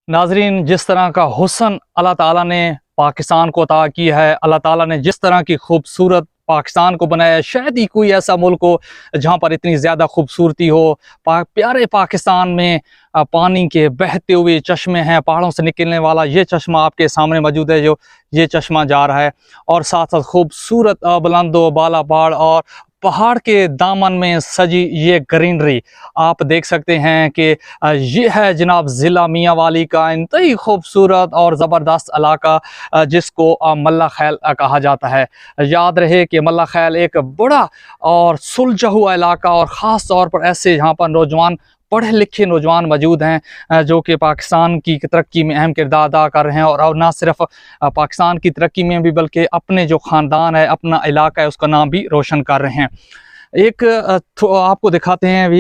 नाजरीन, जिस तरह का हुस्न अल्लाह ताला ने पाकिस्तान को अता किया है, अल्लाह ताला ने जिस तरह की खूबसूरत पाकिस्तान को बनाया है, शायद ही कोई ऐसा मुल्क हो जहाँ पर इतनी ज़्यादा खूबसूरती हो। प्यारे पाकिस्तान में पानी के बहते हुए चश्मे हैं, पहाड़ों से निकलने वाला ये चश्मा आपके सामने मौजूद है, जो ये चश्मा जा रहा है। और साथ साथ खूबसूरत बुलंदो बाला पहाड़ और पहाड़ के दामन में सजी ये ग्रीनरी आप देख सकते हैं कि ये है जनाब ज़िला मियांवाली का इंतहाई खूबसूरत और ज़बरदस्त इलाका, जिसको मल्ला खैल कहा जाता है। याद रहे कि मल्ला खैल एक बड़ा और सुलझा हुआ इलाका, और ख़ास तौर पर ऐसे यहाँ पर नौजवान पढ़े लिखे नौजवान मौजूद हैं जो कि पाकिस्तान की तरक्की में अहम किरदार अदा कर रहे हैं। और ना सिर्फ पाकिस्तान की तरक्की में भी, बल्कि अपने जो ख़ानदान है, अपना इलाका है, उसका नाम भी रोशन कर रहे हैं। एक आपको दिखाते हैं,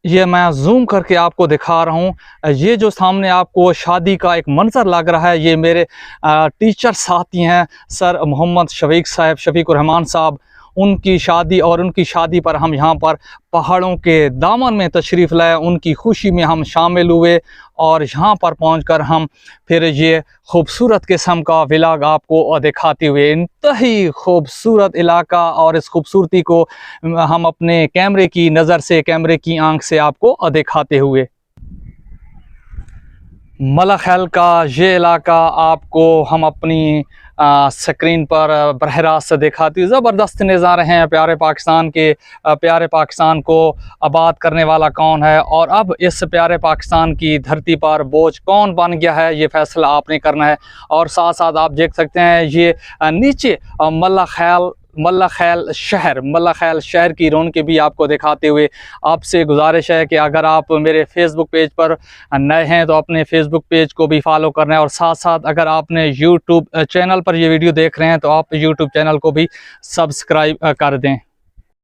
ये मैं जूम करके आपको दिखा रहा हूँ। ये जो सामने आपको शादी का एक मंजर लग रहा है, ये मेरे टीचर साथी हैं सर मोहम्मद शफीक साहब, शफीकुर रहमान साहब। उनकी शादी, और उनकी शादी पर हम यहाँ पर पहाड़ों के दामन में तशरीफ़ लाए, उनकी खुशी में हम शामिल हुए, और यहाँ पर पहुंचकर हम फिर ये खूबसूरत किस्म का व्लॉग आपको दिखाते हुए, इंतही खूबसूरत इलाका और इस खूबसूरती को हम अपने कैमरे की नज़र से, कैमरे की आंख से आपको दिखाते हुए, मल्ला खैल का ये इलाका आपको हम अपनी स्क्रीन पर बरह रास्त दिखाती। ज़बरदस्त नज़ारे हैं प्यारे पाकिस्तान के। प्यारे पाकिस्तान को आबाद करने वाला कौन है, और अब इस प्यारे पाकिस्तान की धरती पर बोझ कौन बन गया है, ये फैसला आपने करना है। और साथ साथ आप देख सकते हैं ये नीचे मल्ला खैल शहर की रौनकें भी आपको दिखाते हुए, आपसे गुजारिश है कि अगर आप मेरे फेसबुक पेज पर नए हैं तो अपने फेसबुक पेज को भी फॉलो करना है। और साथ साथ अगर आपने यूट्यूब चैनल पर ये वीडियो देख रहे हैं तो आप यूट्यूब चैनल को भी सब्सक्राइब कर दें।